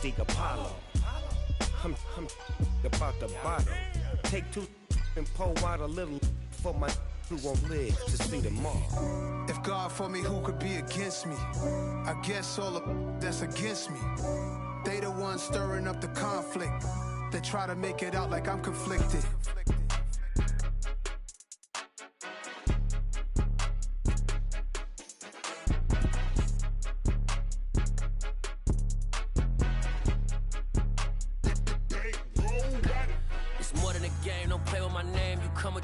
Seek Apollo. I'm about the bottom. Take two and pour out a little for my who won't live to see tomorrow. If God for me, who could be against me? I guess all of that's against me. They the ones stirring up the conflict. They try to make it out like I'm conflicted.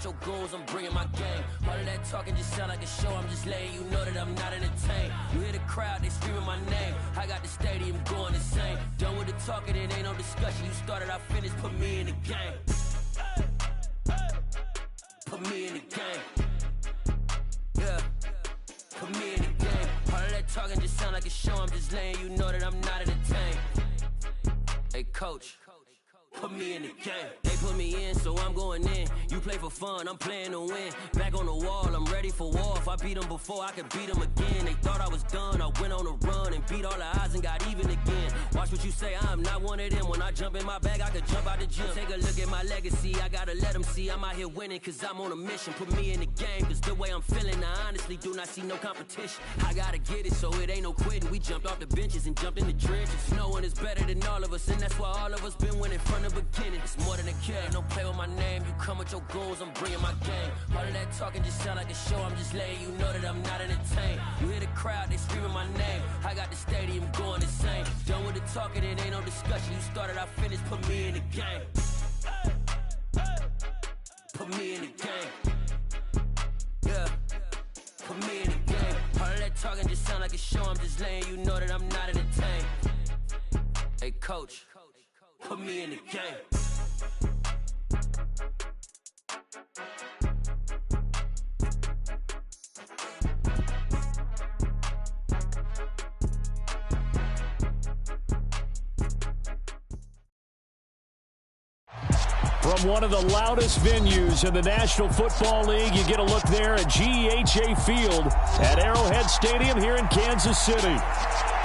Your goals, I'm bringing my game. All of that talking just sound like a show. I'm just letting you know that I'm not entertained. You hear the crowd, they screaming my name. I got the stadium going insane. Done with the talking, it ain't no discussion. You started, I finished, put me in the game. Put me in the game. Yeah, put me in the game. All of that talking just sound like a show. I'm just letting you know that I'm not entertained. Hey, coach. Put me in the game. They put me in, so I'm going in. You play for fun, I'm playing to win. Back on the wall, I'm ready for war. If I beat them before, I could beat them again. They thought I was done, I went on a run and beat all the odds and got even again. Watch what you say, I'm not one of them. When I jump in my bag, I could jump out the gym. Take a look at my legacy, I gotta let them see I'm out here winning, cause I'm on a mission. Put me in the game, cause the way I'm feeling, I honestly do not see no competition. I gotta get it, so it ain't no quitting. We jumped off the benches and jumped in the trenches. No one is better than all of us, and that's why all of us been winning from the beginning. It's more than a game, don't play with my name. You come with your goals, I'm bringing my game. All of that talking just sound like a show. I'm just letting you know that I'm not entertained. You hear the crowd, they screaming my name. I got the stadium going insane. Done with the talking, it ain't no discussion. You started, I finished, put me in the game. Put me in the game. Yeah, put me in the game. All of that talking just sound like a show. I'm just letting you know that I'm not entertained. Hey, coach. Put me in the game. From one of the loudest venues in the National Football League, you get a look there at GEHA Field at Arrowhead Stadium here in Kansas City.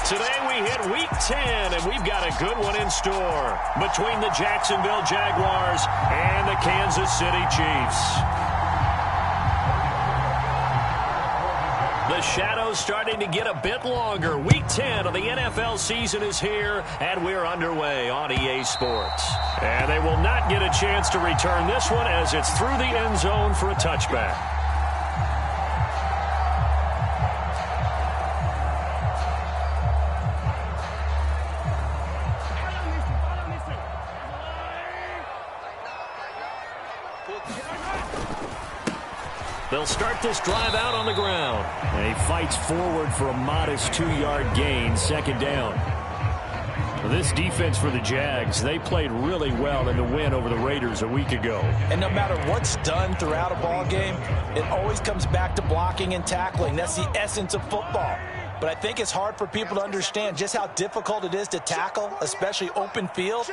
Today we hit Week 10, and we've got a good one in store between the Jacksonville Jaguars and the Kansas City Chiefs. The shadow's starting to get a bit longer. Week 10 of the NFL season is here, and we're underway on EA Sports. And they will not get a chance to return this one as it's through the end zone for a touchback. They'll start this drive out on the ground. And he fights forward for a modest 2-yard gain, second down. This defense for the Jags, they played really well in the win over the Raiders a week ago. And no matter what's done throughout a ball game, it always comes back to blocking and tackling. That's the essence of football. But I think it's hard for people to understand just how difficult it is to tackle, especially open field.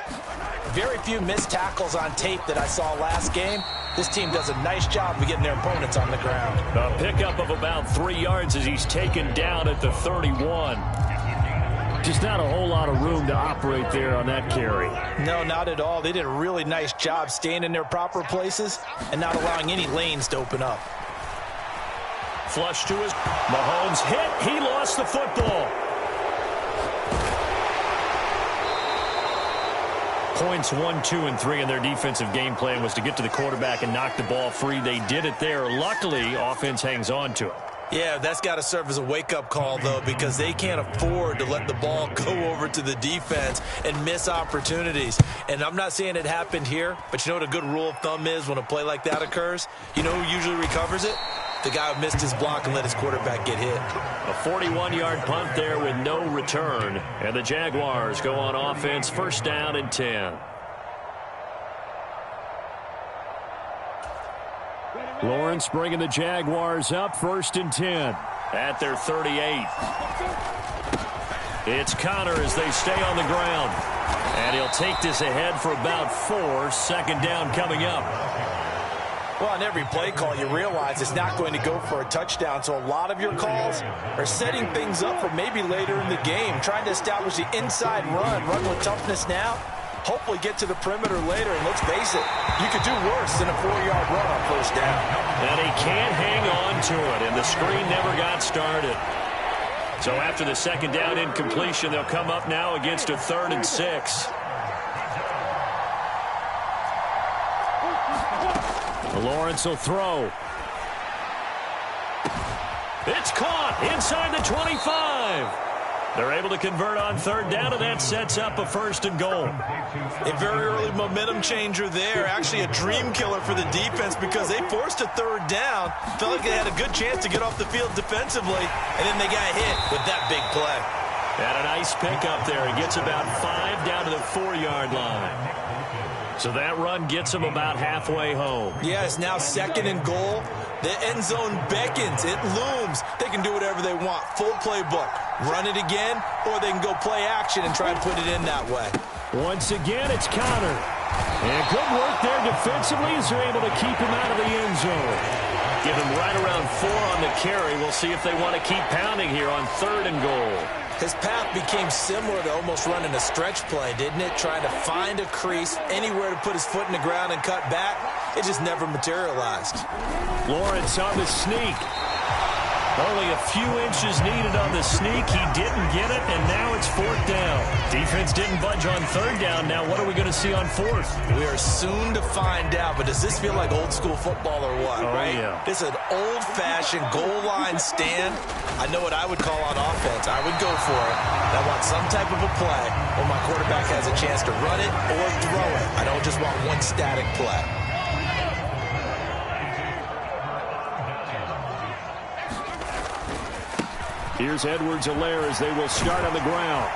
Very few missed tackles on tape that I saw last game. This team does a nice job of getting their opponents on the ground. A pickup of about 3 yards as he's taken down at the 31. Just not a whole lot of room to operate there on that carry. No, not at all. They did a really nice job staying in their proper places and not allowing any lanes to open up. Flush to his... Mahomes hit. He lost the football. Points 1, 2, and 3 in their defensive game plan was to get to the quarterback and knock the ball free. They did it there. Luckily, offense hangs on to it. Yeah, that's got to serve as a wake-up call, though, because they can't afford to let the ball go over to the defense and miss opportunities. And I'm not saying it happened here, but you know what a good rule of thumb is when a play like that occurs? You know who usually recovers it? The guy who missed his block and let his quarterback get hit. A 41-yard punt there with no return. And the Jaguars go on offense, first down and 10. Lawrence bringing the Jaguars up, first and 10 at their 38. It's Connor as they stay on the ground. And he'll take this ahead for about 4, second down coming up. Well, on every play call, you realize it's not going to go for a touchdown. So a lot of your calls are setting things up for maybe later in the game, trying to establish the inside run with toughness now, hopefully get to the perimeter later. And let's face it, you could do worse than a 4-yard run on first down. And he can't hang on to it, and the screen never got started. So after the second down incompletion, they'll come up now against a 3rd and 6. Lawrence will throw. It's caught inside the 25. They're able to convert on 3rd down, and that sets up a 1st and goal. A very early momentum changer there. Actually a dream killer for the defense because they forced a 3rd down. Felt like they had a good chance to get off the field defensively, and then they got hit with that big play. Had a nice pick up there. He gets about 5 down to the 4-yard line. So that run gets him about halfway home. Yeah, it's now 2nd and goal. The end zone beckons. It looms. They can do whatever they want. Full playbook. Run it again, or they can go play action and try and put it in that way. Once again, it's countered. And good work there defensively as they're able to keep him out of the end zone. Give him right around 4 on the carry. We'll see if they want to keep pounding here on 3rd and goal. His path became similar to almost running a stretch play, didn't it? Trying to find a crease, anywhere to put his foot in the ground and cut back. It just never materialized. Lawrence on the sneak. Only a few inches needed on the sneak. He didn't get it, and now it's 4th down. Defense didn't budge on 3rd down. Now what are we going to see on 4th? We are soon to find out, but does this feel like old school football or what, right? Yeah. It's an old-fashioned goal line stand. I know what I would call on offense. I would go for it. I want some type of a play where my quarterback has a chance to run it or throw it. I don't just want one static play. Here's Edwards-Helaire as they will start on the ground.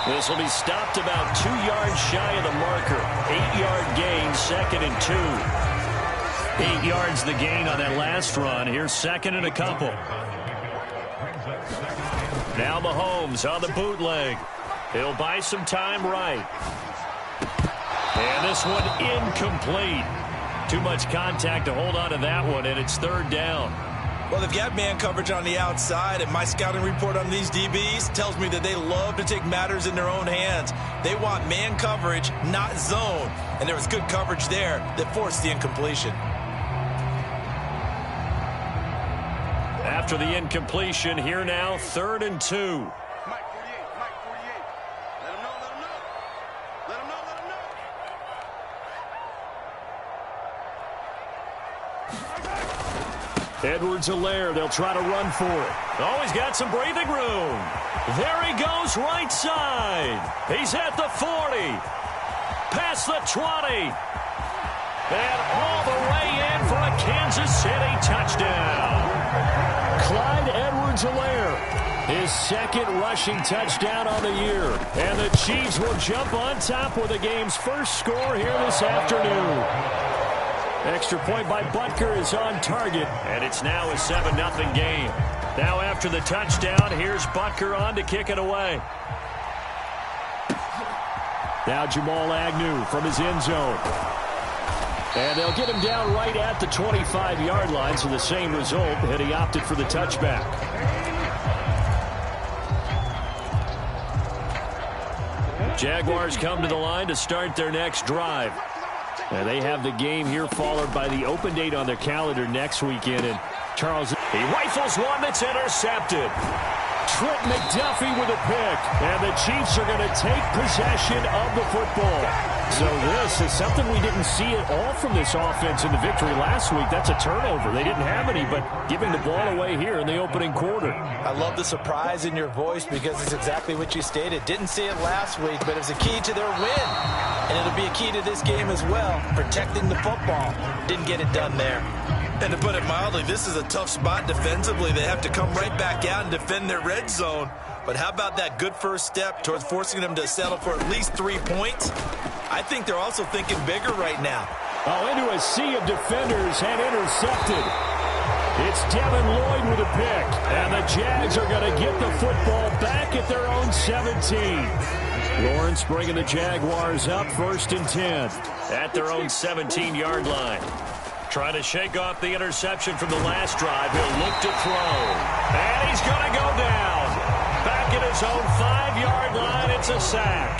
This will be stopped about 2 yards shy of the marker. 8-yard gain, 2nd and 2. 8 yards the gain on that last run. Here's 2nd and a couple. Now Mahomes on the bootleg. He'll buy some time right. And this one incomplete. Too much contact to hold on to that one, and it's 3rd down. Well, they've got man coverage on the outside, and my scouting report on these DBs tells me that they love to take matters in their own hands. They want man coverage, not zone. And there was good coverage there that forced the incompletion. After the incompletion, here now, 3rd and 2. Edwards-Helaire, they'll try to run for it. Oh, he's got some breathing room. There he goes, right side. He's at the 40. Past the 20. And all the way in for a Kansas City touchdown. Clyde Edwards-Helaire, his 2nd rushing touchdown on the year. And the Chiefs will jump on top with the game's first score here this afternoon. Extra point by Butker is on target, and it's now a 7-0 game. Now after the touchdown, here's Butker on to kick it away. Now Jamal Agnew from his end zone. And they'll get him down right at the 25-yard line, so the same result, and he opted for the touchback. Jaguars come to the line to start their next drive. And they have the game here followed by the open date on their calendar next weekend. And Charles, he rifles one that's intercepted. Trent McDuffie with a pick. And the Chiefs are going to take possession of the football. So this is something we didn't see at all from this offense in the victory last week. That's a turnover. They didn't have any, but giving the ball away here in the opening quarter. I love the surprise in your voice because it's exactly what you stated. Didn't see it last week, but it was a key to their win. And it'll be a key to this game as well, protecting the football. Didn't get it done there. And to put it mildly, this is a tough spot defensively. They have to come right back out and defend their red zone. But how about that good first step towards forcing them to settle for at least 3 points? I think they're also thinking bigger right now. Oh, into a sea of defenders and intercepted. It's Devin Lloyd with a pick. And the Jags are going to get the football back at their own 17. Lawrence bringing the Jaguars up 1st and 10 at their own 17-yard line. Trying to shake off the interception from the last drive. He'll look to throw. And he's going to go down. Back at his own 5-yard line, it's a sack.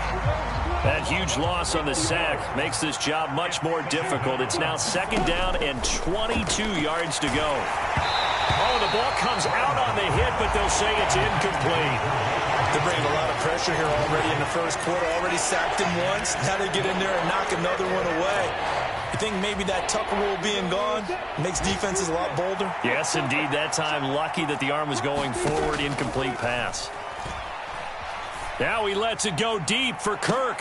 That huge loss on the sack makes this job much more difficult. It's now 2nd down and 22 yards to go. Oh, the ball comes out on the hit, but they'll say it's incomplete. They're bringing a lot of pressure here already in the first quarter. Already sacked him once. Now they get in there and knock another one away. You think maybe that Tucker rule being gone makes defenses a lot bolder? Yes, indeed. That time, lucky that the arm was going forward. Incomplete pass. Now he lets it go deep for Kirk.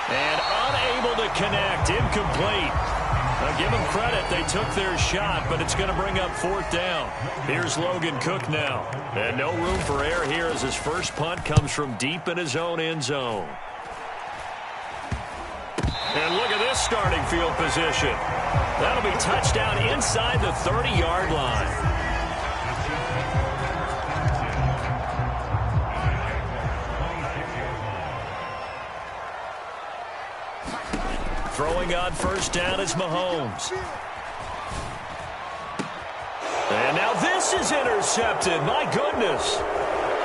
And unable to connect. Incomplete. Now give them credit. They took their shot, but it's going to bring up 4th down. Here's Logan Cook now. And no room for error here as his first punt comes from deep in his own end zone. And look at this starting field position. That'll be touchdown inside the 30-yard line. Throwing on first down is Mahomes. And now this is intercepted. My goodness.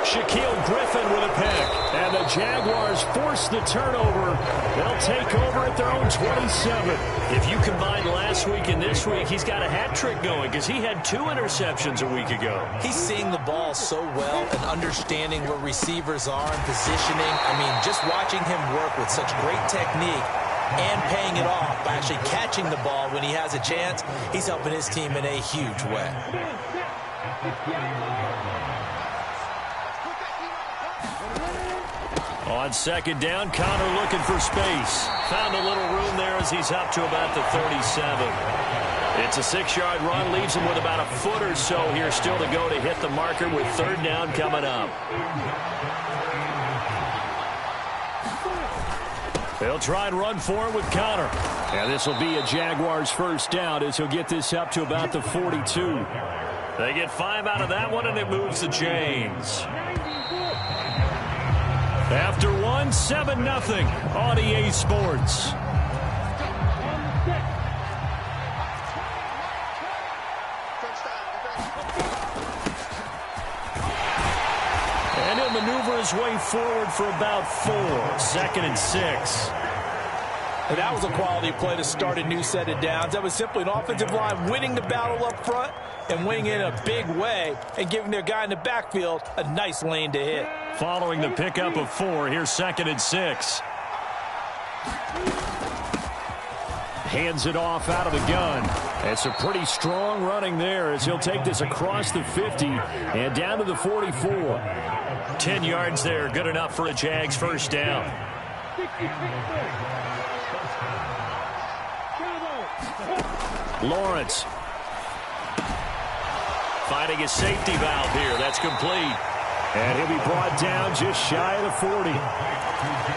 Shaquille Griffin with a pick. And the Jaguars force the turnover. They'll take over at their own 27. If you combine last week and this week, he's got a hat trick going because he had 2 interceptions a week ago. He's seeing the ball so well and understanding where receivers are and positioning. I mean, just watching him work with such great technique and paying it off by actually catching the ball when he has a chance, he's helping his team in a huge way. On 2nd down, Connor looking for space. Found a little room there as he's up to about the 37. It's a 6-yard run, leaves him with about a foot or so here still to go to hit the marker with 3rd down coming up. They'll try and run for it with Connor. And this will be a Jaguars first down as he'll get this up to about the 42. They get 5 out of that one, and it moves to James. After 1, 7-0 on EA Sports. And he'll maneuver his way forward for about 4. 2nd and 6. And that was a quality play to start a new set of downs. That was simply an offensive line winning the battle up front and winning in a big way and giving their guy in the backfield a nice lane to hit. Following the pickup of 4, here's 2nd and 6. Hands it off out of the gun. It's a pretty strong running there as he'll take this across the 50 and down to the 44. 10 yards there, good enough for a Jags first down. Lawrence finding a safety valve here. That's complete. And he'll be brought down just shy of the 40.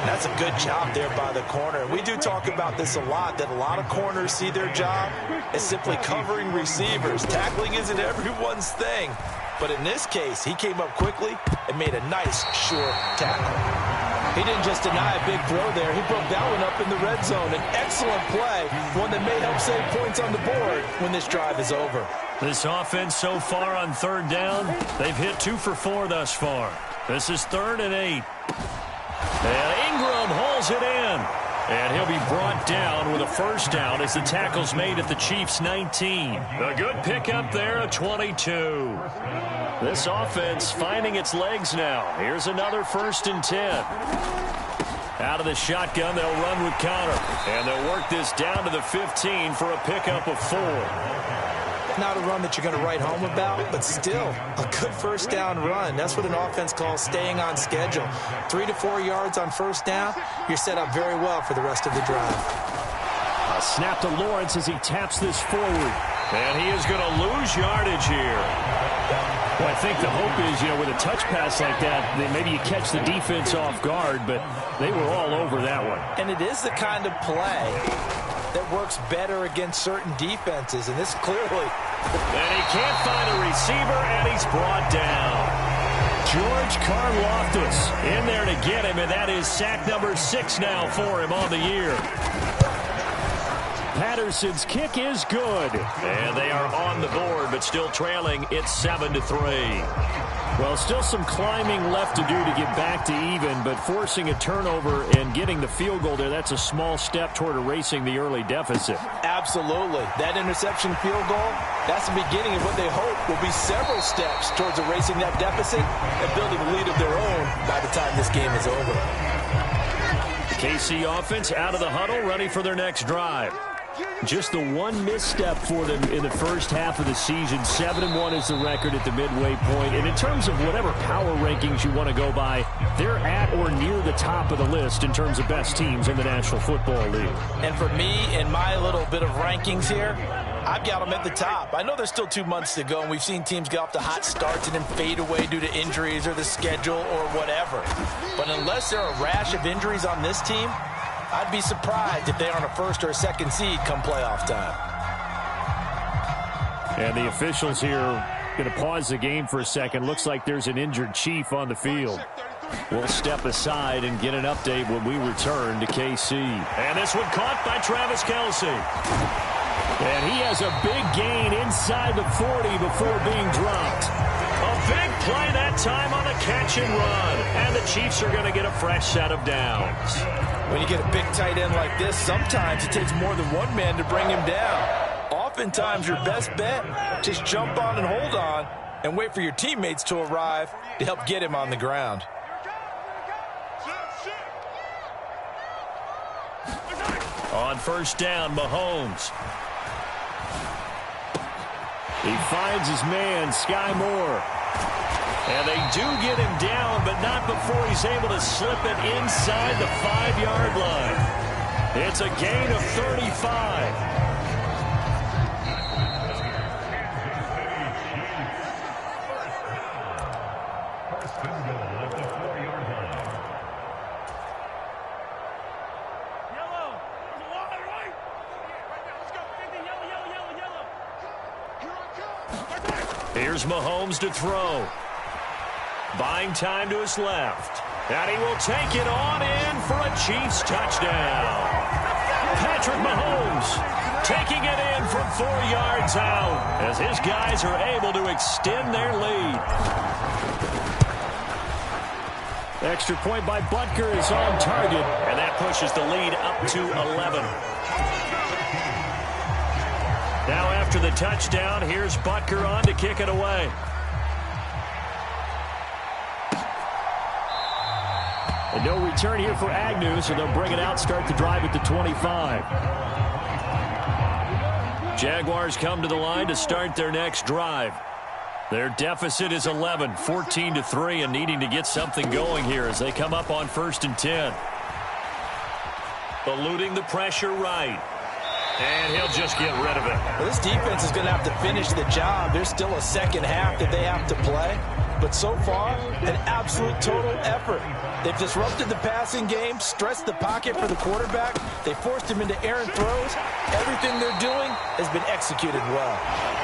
That's a good job there by the corner. We do talk about this a lot, that a lot of corners see their job as simply covering receivers. Tackling isn't everyone's thing. But in this case, he came up quickly and made a nice, short tackle. He didn't just deny a big throw there. He broke that one up in the red zone. An excellent play, one that may help save points on the board when this drive is over. This offense so far on 3rd down, they've hit 2 for 4 thus far. This is 3rd and 8. And Ingram hauls it in. And he'll be brought down with a first down as the tackle's made at the Chiefs' 19. A good pickup there, a 22. This offense finding its legs now. Here's another 1st and 10. Out of the shotgun, they'll run with Connor. And they'll work this down to the 15 for a pickup of 4. Not a run that you're going to write home about, but still a good first down run. That's what an offense calls staying on schedule. 3 to 4 yards on first down, you're set up very well for the rest of the drive. A snap to Lawrence as he taps this forward. And he is going to lose yardage here. Well, I think the hope is, with a touch pass like that, then maybe you catch the defense off guard, but they were all over that one. And it is the kind of play that works better against certain defenses, and this clearly. And he can't find a receiver, and he's brought down. George Karlaftis in there to get him, and that is sack number 6 now for him on the year. Patterson's kick is good. And they are on the board, but still trailing. It's 7-3. Well, still some climbing left to do to get back to even, but forcing a turnover and getting the field goal there, that's a small step toward erasing the early deficit. Absolutely. That interception field goal, that's the beginning of what they hope will be several steps towards erasing that deficit and building a lead of their own by the time this game is over. The KC offense out of the huddle, ready for their next drive. Just the one misstep for them in the first half of the season. 7-1 is the record at the midway point. And in terms of whatever power rankings you want to go by, they're at or near the top of the list in terms of best teams in the National Football League. And for me, in my little bit of rankings here, I've got them at the top. I know there's still 2 months to go, and we've seen teams get off to hot starts and then fade away due to injuries or the schedule or whatever. But unless there are a rash of injuries on this team, I'd be surprised if they aren't a first or a second seed come playoff time. And the officials here going to pause the game for a second. Looks like there's an injured Chief on the field. We'll step aside and get an update when we return to KC. And this one caught by Travis Kelce. And he has a big gain inside the 40 before being dropped. A big play that time on a catch and run. And the Chiefs are going to get a fresh set of downs. When you get a big tight end like this, sometimes it takes more than one man to bring him down. Oftentimes, your best bet, just jump on and hold on and wait for your teammates to arrive to help get him on the ground. On first down, Mahomes. He finds his man, Sky Moore. And they do get him down, but not before he's able to slip it inside the 5-yard line. It's a gain of 35. Here's Mahomes to throw. Buying time to his left. And he will take it on in for a Chiefs touchdown. Patrick Mahomes taking it in from 4 yards out as his guys are able to extend their lead. Extra point by Butker is on target, and that pushes the lead up to 11. Now after the touchdown, here's Butker on to kick it away. And no return here for Agnew, so they'll bring it out, start the drive at the 25. Jaguars come to the line to start their next drive. Their deficit is 11, 14-3, and needing to get something going here as they come up on 1st and 10. Eluding the pressure right. And he'll just get rid of it. Well, this defense is going to have to finish the job. There's still a second half that they have to play. But so far, an absolute total effort. They've disrupted the passing game, stressed the pocket for the quarterback. They forced him into errant throws. Everything they're doing has been executed well.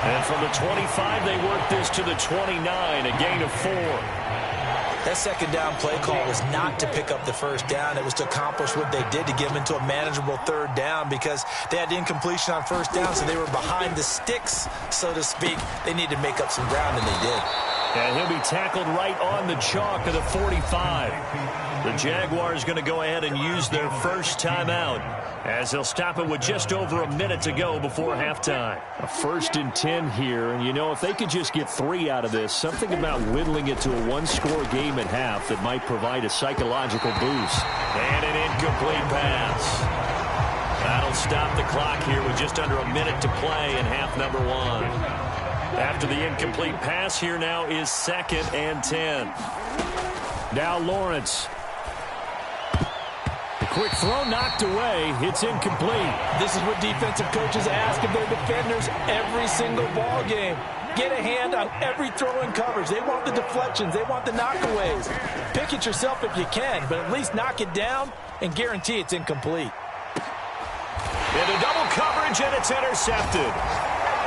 And from the 25, they work this to the 29, a gain of 4. That second down play call was not to pick up the first down. It was to accomplish what they did to get them into a manageable 3rd down because they had incompletion on 1st down, so they were behind the sticks, so to speak. They needed to make up some ground, and they did. And he'll be tackled right on the chalk of the 45. The Jaguars going to go ahead and use their first timeout as they'll stop it with just over a minute to go before halftime. A 1st and 10 here, and you know, if they could just get 3 out of this, something about whittling it to a 1-score game at half that might provide a psychological boost. And an incomplete pass. That'll stop the clock here with just under a minute to play in half number 1. After the incomplete pass, here now is 2nd and 10. Now Lawrence. The quick throw knocked away. It's incomplete. This is what defensive coaches ask of their defenders every single ball game. Get a hand on every throw in coverage. They want the deflections. They want the knockaways. Pick it yourself if you can, but at least knock it down and guarantee it's incomplete. Into double coverage, and it's intercepted.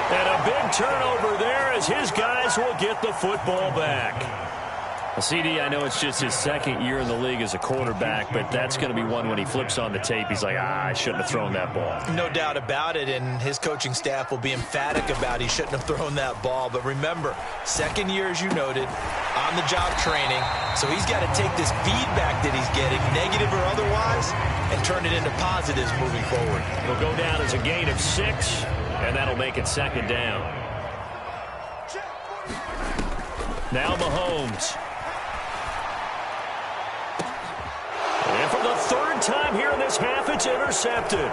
And a big turnover there as his guys will get the football back. CD, I know it's just his second year in the league as a quarterback, but that's going to be one when he flips on the tape, he's like, I shouldn't have thrown that ball. No doubt about it, and his coaching staff will be emphatic about he shouldn't have thrown that ball. But remember, second year, as you noted, on-the-job training, so he's got to take this feedback that he's getting, negative or otherwise, and turn it into positives moving forward. He'll go down as a gain of 6, and that'll make it second down. Now Mahomes. And for the third time here in this half, it's intercepted.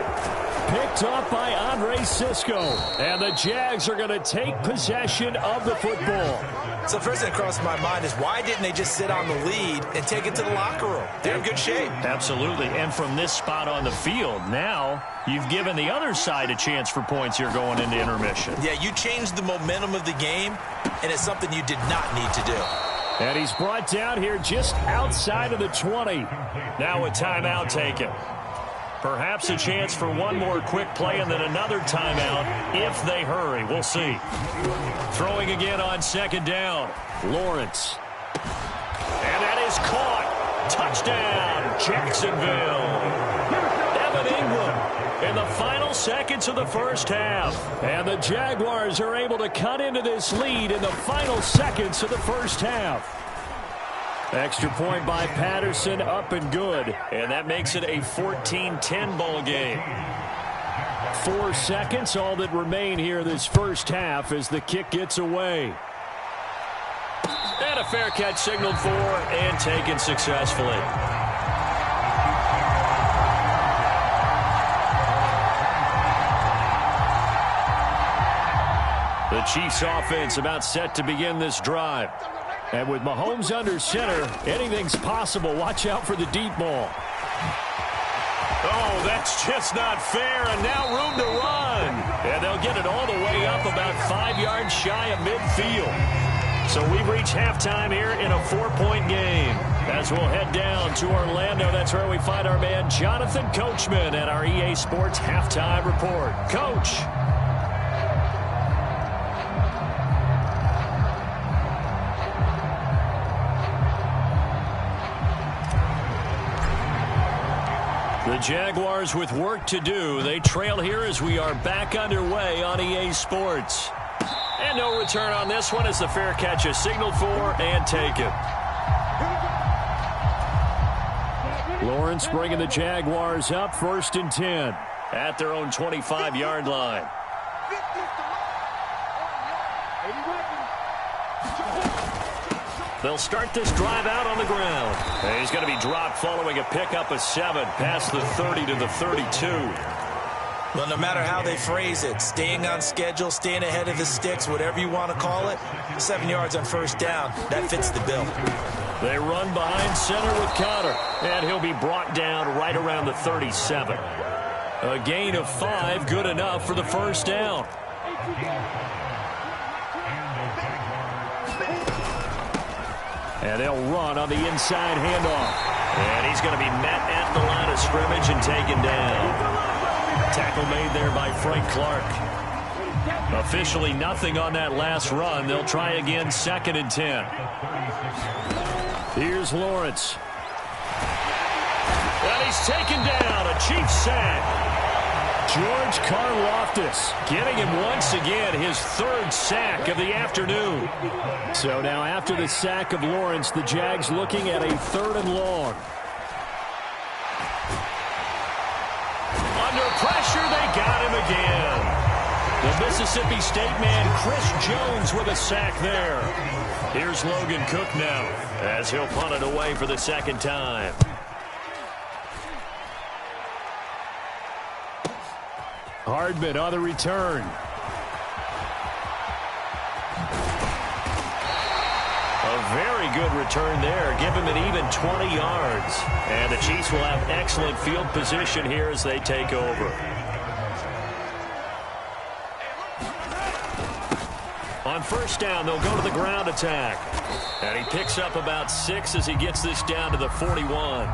Picked off by Andre Sisco. And the Jags are going to take possession of the football. So the first thing that crossed my mind is why didn't they just sit on the lead and take it to the locker room? They're in good shape. Absolutely. And from this spot on the field, now you've given the other side a chance for points here going into intermission. Yeah, you changed the momentum of the game, and it's something you did not need to do. And he's brought down here just outside of the 20. Now a timeout taken. Perhaps a chance for one more quick play and then another timeout if they hurry. We'll see. Throwing again on second down. Lawrence. And that is caught. Touchdown, Jacksonville. Evan Ingram in the final seconds of the first half. And the Jaguars are able to cut into this lead in the final seconds of the first half. Extra point by Patterson, up and good. And that makes it a 14-10 ball game. 4 seconds, all that remain here this first half as the kick gets away. And a fair catch signaled for and taken successfully. The Chiefs offense about set to begin this drive. And with Mahomes under center, anything's possible. Watch out for the deep ball. Oh, that's just not fair, and now room to run. And they'll get it all the way up about 5 yards shy of midfield. So we've reached halftime here in a 4-point game. As we'll head down to Orlando, that's where we find our man Jonathan Coachman at our EA Sports Halftime Report. Coach. The Jaguars with work to do. They trail here as we are back underway on EA Sports. And no return on this one as the fair catch is signaled for and taken. Lawrence bringing the Jaguars up 1st and 10 at their own 25-yard line. They'll start this drive out on the ground. And he's going to be dropped following a pickup of 7 past the 30 to the 32. Well, no matter how they phrase it, staying on schedule, staying ahead of the sticks, whatever you want to call it, 7 yards on first down, that fits the bill. They run behind center with Conner, and he'll be brought down right around the 37. A gain of 5, good enough for the first down. And they'll run on the inside handoff. And he's going to be met at the line of scrimmage and taken down. Tackle made there by Frank Clark. Officially nothing on that last run. They'll try again 2nd and 10. Here's Lawrence. And he's taken down. A Chiefs sack. George Karlaftis getting him once again his 3rd sack of the afternoon. So now after the sack of Lawrence, the Jags looking at a 3rd and long. Under pressure, they got him again. The Mississippi State man, Chris Jones, with a sack there. Here's Logan Cook now as he'll punt it away for the 2nd time. Hardman on the return. A very good return there. Give him an even 20 yards. And the Chiefs will have excellent field position here as they take over. On first down, they'll go to the ground attack. And he picks up about 6 as he gets this down to the 41.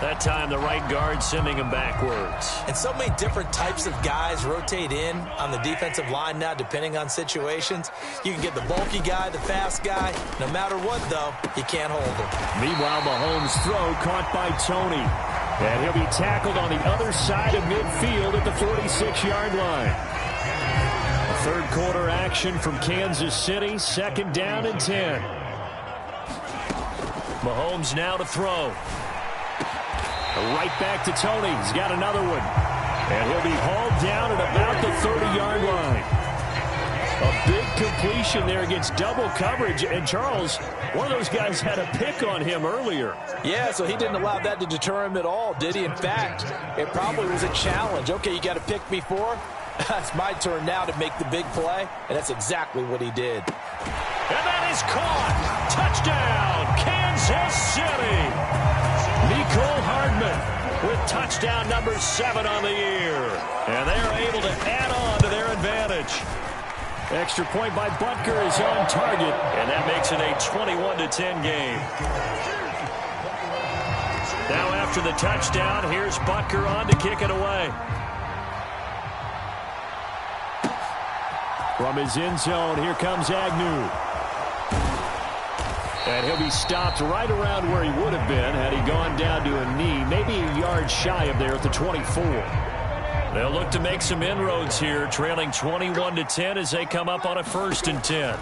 That time the right guard sending him backwards. And so many different types of guys rotate in on the defensive line now, depending on situations. You can get the bulky guy, the fast guy. No matter what, though, you can't hold him. Meanwhile, Mahomes' throw caught by Tony. And he'll be tackled on the other side of midfield at the 46-yard line. Third quarter action from Kansas City. Second down and 10. Mahomes now to throw. Right back to Tony. He's got another one. And he'll be hauled down at about the 30-yard line. A big completion there against double coverage. And Charles, one of those guys had a pick on him earlier. Yeah, so he didn't allow that to deter him at all, did he? In fact, it probably was a challenge. Okay, you got to pick me for. It's my turn now to make the big play, and that's exactly what he did. And that is caught. Touchdown, Kansas City. Nicole Hardman with touchdown number 7 on the year. And they're able to add on to their advantage. Extra point by Butker is on target, and that makes it a 21-10 game. Now after the touchdown, here's Butker on to kick it away. From his end zone, here comes Agnew. And he'll be stopped right around where he would have been had he gone down to a knee, maybe a yard shy of there at the 24. They'll look to make some inroads here, trailing 21-10 as they come up on a 1st and 10.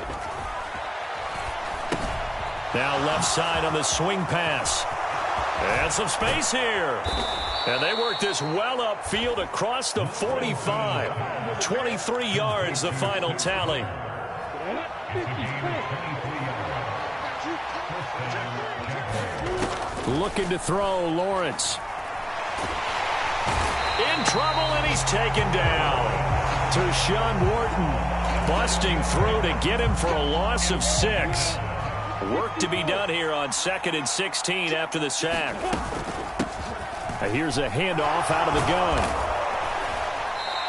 Now left side on the swing pass. And some space here. And they work this well upfield across the 45. 23 yards, the final tally. Looking to throw, Lawrence. In trouble, and he's taken down. Tershawn Wharton busting through to get him for a loss of 6. Work to be done here on 2nd and 16 after the sack. Here's a handoff out of the gun.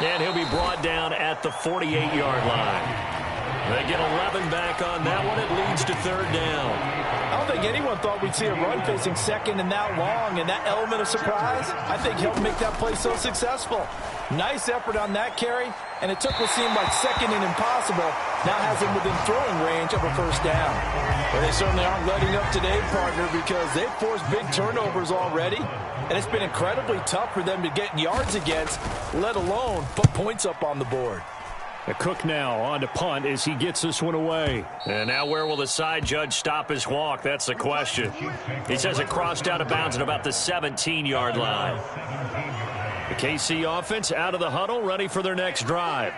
And he'll be brought down at the 48-yard line. They get 11 back on that one. It leads to 3rd down. I don't think anyone thought we'd see a run facing 2nd and that long, and that element of surprise, I think, helped make that play so successful. Nice effort on that carry, and it took what seemed like 2nd and impossible. Now has him within throwing range of a 1st down. Well, they certainly aren't letting up today, partner, because they've forced big turnovers already, and it's been incredibly tough for them to get yards against, let alone put points up on the board. A Cook now on to punt as he gets this one away. And now where will the side judge stop his walk? That's the question. He says it crossed out of bounds at about the 17-yard line. The KC offense out of the huddle, ready for their next drive.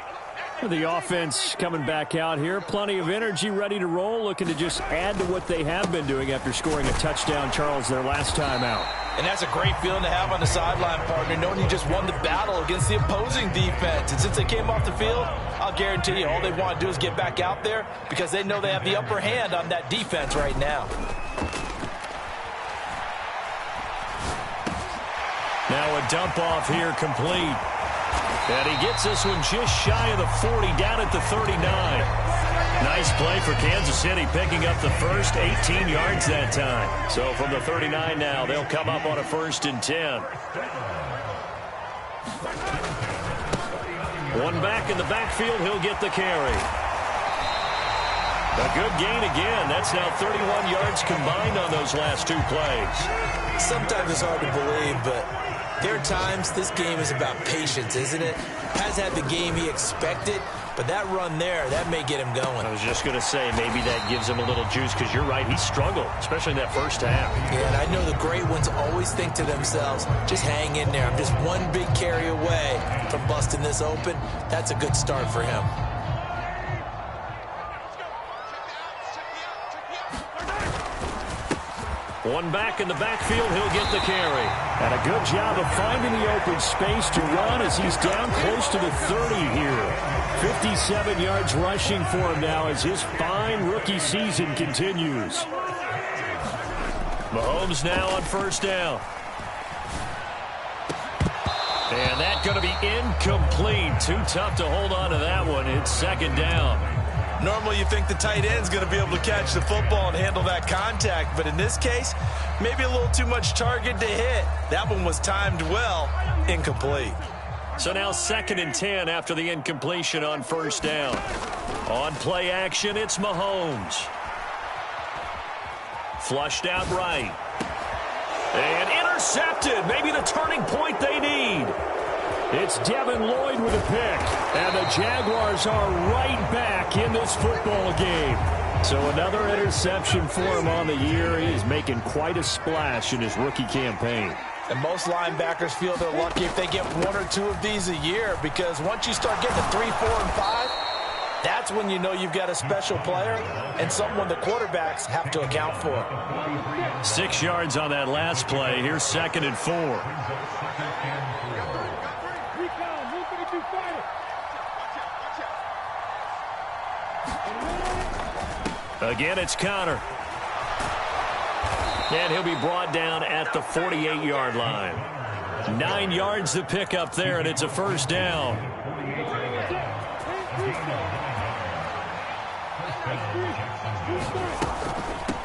The offense coming back out here. Plenty of energy, ready to roll, looking to just add to what they have been doing after scoring a touchdown, Charles, their last time out. And that's a great feeling to have on the sideline, partner, knowing you just won the battle against the opposing defense. And since they came off the field, I'll guarantee you all they want to do is get back out there because they know they have the upper hand on that defense right now. Now a dump off here complete. And he gets this one just shy of the 40, down at the 39. Nice play for Kansas City, picking up the first 18 yards that time. So from the 39 now, they'll come up on a 1st and 10. One back in the backfield, he'll get the carry. A good gain again. That's now 31 yards combined on those last 2 plays. Sometimes it's hard to believe, but there are times this game is about patience, isn't it? Has had the game he expected, but that run there, that may get him going. I was just going to say, maybe that gives him a little juice, because you're right, he struggled, especially in that first half. Yeah, and I know the great ones always think to themselves, just hang in there. I'm just one big carry away from busting this open. That's a good start for him. One back in the backfield, he'll get the carry. And a good job of finding the open space to run as he's down close to the 30 here. 57 yards rushing for him now as his fine rookie season continues. Mahomes now on 1st down. And that's going to be incomplete. Too tough to hold on to that one. It's 2nd down. Normally you think the tight end's going to be able to catch the football and handle that contact, but in this case, maybe a little too much target to hit. That one was timed well, incomplete. So now 2nd and 10 after the incompletion on first down. On play action, it's Mahomes. Flushed out right. And intercepted. Maybe the turning point they need. It's Devin Lloyd with a pick. And the Jaguars are right back in this football game. So another interception for him on the year. He is making quite a splash in his rookie campaign. And most linebackers feel they're lucky if they get 1 or 2 of these a year, because once you start getting to 3, 4, and 5, that's when you know you've got a special player and someone the quarterbacks have to account for. 6 yards on that last play. Here's 2nd and 4. Again, it's Connor. And he'll be brought down at the 48-yard line. 9 yards to pick up there, and it's a first down.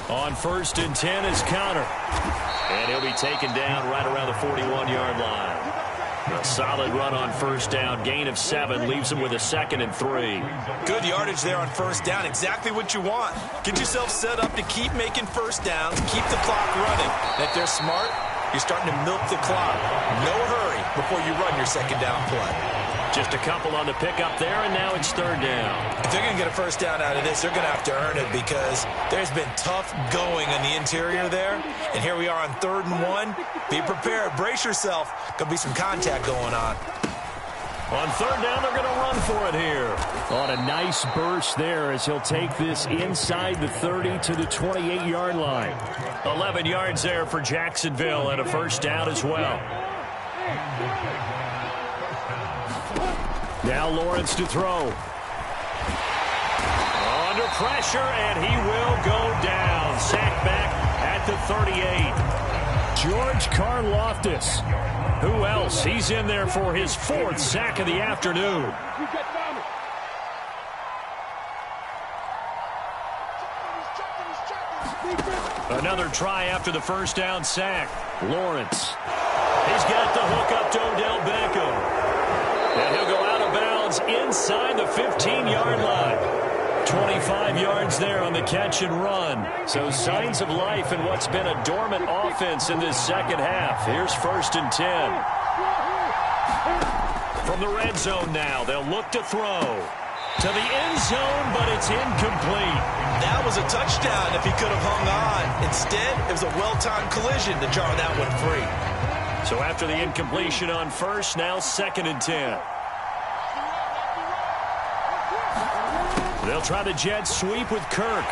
On 1st and 10 is Connor. And he'll be taken down right around the 41-yard line. A solid run on first down. Gain of 7 leaves him with a 2nd and 3. Good yardage there on first down. Exactly what you want. Get yourself set up to keep making first downs, keep the clock running. And if they're smart, you're starting to milk the clock. No hurry before you run your 2nd down play. Just a couple on the pickup there, and now it's 3rd down. If they're going to get a first down out of this, they're going to have to earn it, because there's been tough going on the interior there. And here we are on 3rd and 1. Be prepared. Brace yourself. Going to be some contact going on. On 3rd down, they're going to run for it here. On a nice burst there as he'll take this inside the 30 to the 28-yard line. 11 yards there for Jacksonville, and a first down as well. Now Lawrence to throw. Under pressure, and he will go down. Sacked back at the 38. George Karlaftis. Who else? He's in there for his 4th sack of the afternoon. Another try after the first down sack. Lawrence. He's got the hook up to Odell Beckham. And he'll go out of bounds inside the 15-yard line. 25 yards there on the catch and run. So signs of life in what's been a dormant offense in this second half. Here's 1st and 10. From the red zone now, they'll look to throw. To the end zone, but it's incomplete. That was a touchdown if he could have hung on. Instead, it was a well-timed collision to jar that one free. So after the incompletion on first, now 2nd and 10. They'll try the jet sweep with Kirk.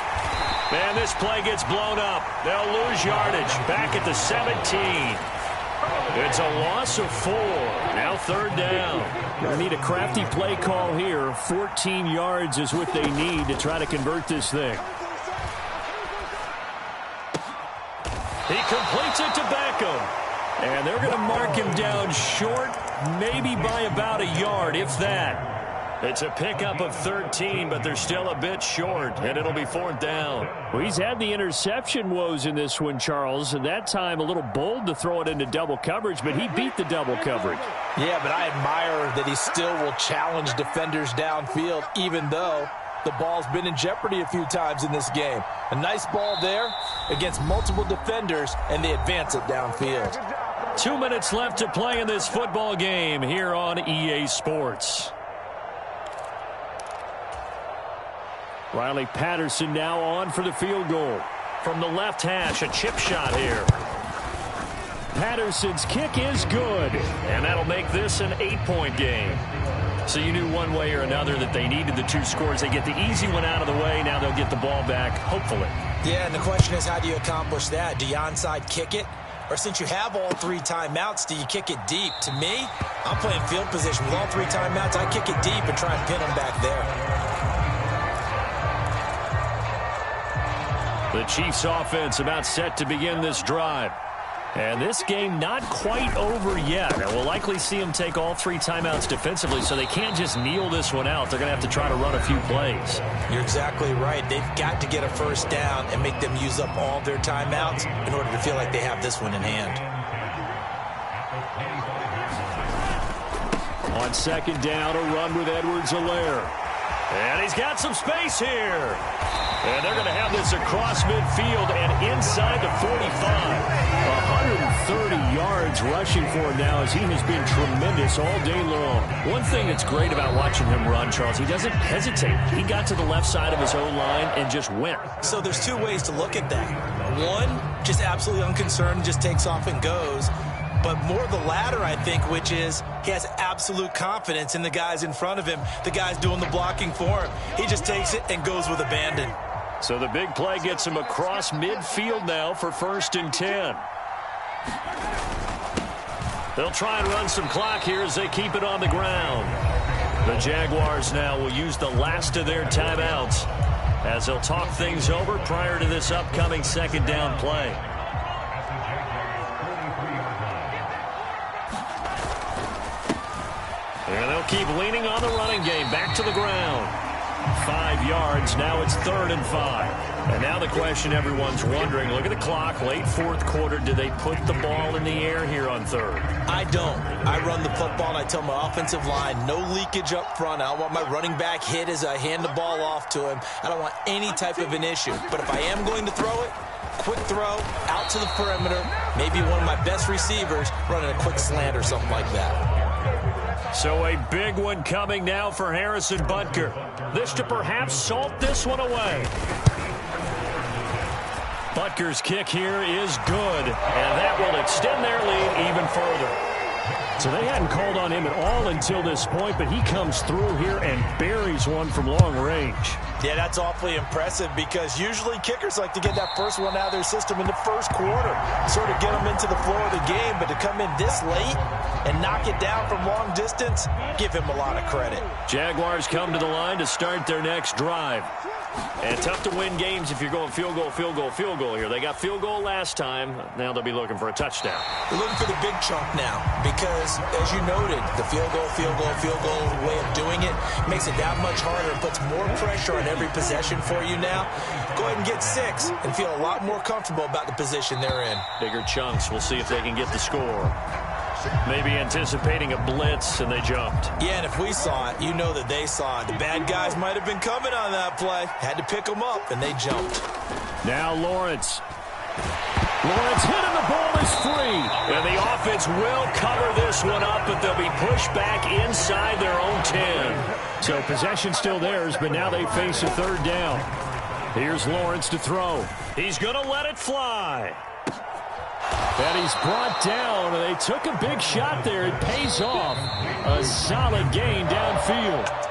Man, this play gets blown up. They'll lose yardage. Back at the 17. It's a loss of 4. Now 3rd down. They need a crafty play call here. 14 yards is what they need to try to convert this thing. He completes it to Beckham. And they're going to mark him down short, maybe by about a yard, if that. It's a pickup of 13, but they're still a bit short, and it'll be 4th down. Well, he's had the interception woes in this one, Charles, and that time a little bold to throw it into double coverage, but he beat the double coverage. Yeah, but I admire that he still will challenge defenders downfield, even though the ball's been in jeopardy a few times in this game. A nice ball there against multiple defenders, and they advance it downfield. 2 minutes left to play in this football game here on EA Sports. Riley Patterson now on for the field goal. From the left hash, a chip shot here. Patterson's kick is good, and that'll make this an 8-point game. So you knew one way or another that they needed the 2 scores. They get the easy one out of the way. Now they'll get the ball back, hopefully. Yeah, and the question is, how do you accomplish that? Do you onside kick it? Or since you have all 3 timeouts, do you kick it deep? To me, I'm playing field position. With all 3 timeouts, I kick it deep and try and pin them back there. The Chiefs offense about set to begin this drive. And this game not quite over yet. And we'll likely see them take all 3 timeouts defensively, so they can't just kneel this one out. They're going to have to try to run a few plays. You're exactly right. They've got to get a first down and make them use up all their timeouts in order to feel like they have this one in hand. On second down, a run with Edwards-Helaire. And he's got some space here. And they're going to have this across midfield and inside the 45. 130 yards rushing for him now as he has been tremendous all day long. One thing that's great about watching him run, Charles, he doesn't hesitate. He got to the left side of his own line and just went. So there's 2 ways to look at that. One, just absolutely unconcerned, just takes off and goes. But more the latter, I think, which is he has absolute confidence in the guys in front of him, the guys doing the blocking for him. He just takes it and goes with abandon. So the big play gets him across midfield now for 1st and 10. They'll try and run some clock here as they keep it on the ground. The Jaguars now will use the last of their timeouts as they'll talk things over prior to this upcoming second down play. And they'll keep leaning on the running game. Back to the ground. 5 yards. Now it's 3rd and 5. And now the question everyone's wondering, look at the clock, late 4th quarter. Do they put the ball in the air here on 3rd? I don't. I run the football, and I tell my offensive line, no leakage up front. I don't want my running back hit as I hand the ball off to him. I don't want any type of an issue. But if I am going to throw it, quick throw, out to the perimeter, maybe one of my best receivers running a quick slant or something like that. So a big one coming now for Harrison Butker. This to perhaps salt this one away. Butker's kick here is good, and that will extend their lead even further. So they hadn't called on him at all until this point, but he comes through here and buries one from long range. Yeah, that's awfully impressive because usually kickers like to get that first one out of their system in the 1st quarter, sort of get them into the flow of the game, but to come in this late and knock it down from long distance, give him a lot of credit. Jaguars come to the line to start their next drive. And tough to win games if you're going field goal, field goal, field goal here. They got field goal last time. Now they'll be looking for a touchdown. They're looking for the big chunk now because, as you noted, the field goal way of doing it makes it that much harder and puts more pressure on every possession for you now. Go ahead and get 6 and feel a lot more comfortable about the position they're in. Bigger chunks. We'll see if they can get the score. Maybe anticipating a blitz, and they jumped. Yeah, and if we saw it, you know that they saw it. The bad guys might have been coming on that play. Had to pick them up, and they jumped. Now Lawrence. Lawrence hit, and the ball is free. And the offense will cover this one up, but they'll be pushed back inside their own 10. So possession still theirs, but now they face a 3rd down. Here's Lawrence to throw. He's going to let it fly. And he's brought down, and they took a big shot there. It pays off. A solid gain downfield.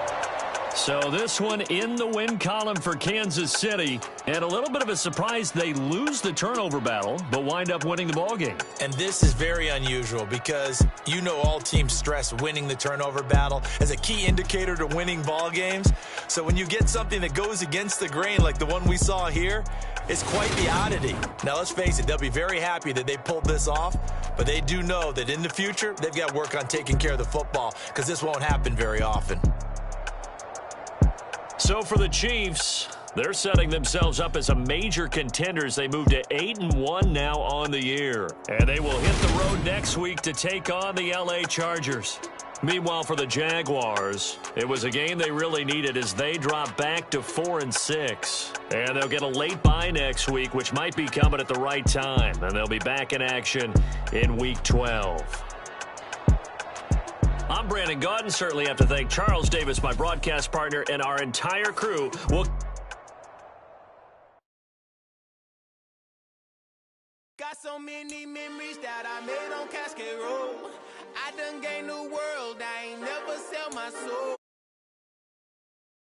So this one in the win column for Kansas City. And a little bit of a surprise, they lose the turnover battle, but wind up winning the ballgame. And this is very unusual because you know all teams stress winning the turnover battle as a key indicator to winning ball games. So when you get something that goes against the grain like the one we saw here, it's quite the oddity. Now, let's face it, they'll be very happy that they pulled this off, but they do know that in the future, they've got to work on taking care of the football because this won't happen very often. So for the Chiefs, they're setting themselves up as a major contender as they move to 8-1 now on the year. And they will hit the road next week to take on the LA Chargers. Meanwhile, for the Jaguars, it was a game they really needed as they drop back to 4-6. And they'll get a late bye next week, which might be coming at the right time. And they'll be back in action in Week 12. I'm Brandon Gaudin. Certainly have to thank Charles Davis, my broadcast partner, and our entire crew. Got so many memories that I made on Cascade Road. I done gained the world, I ain't never sell my soul.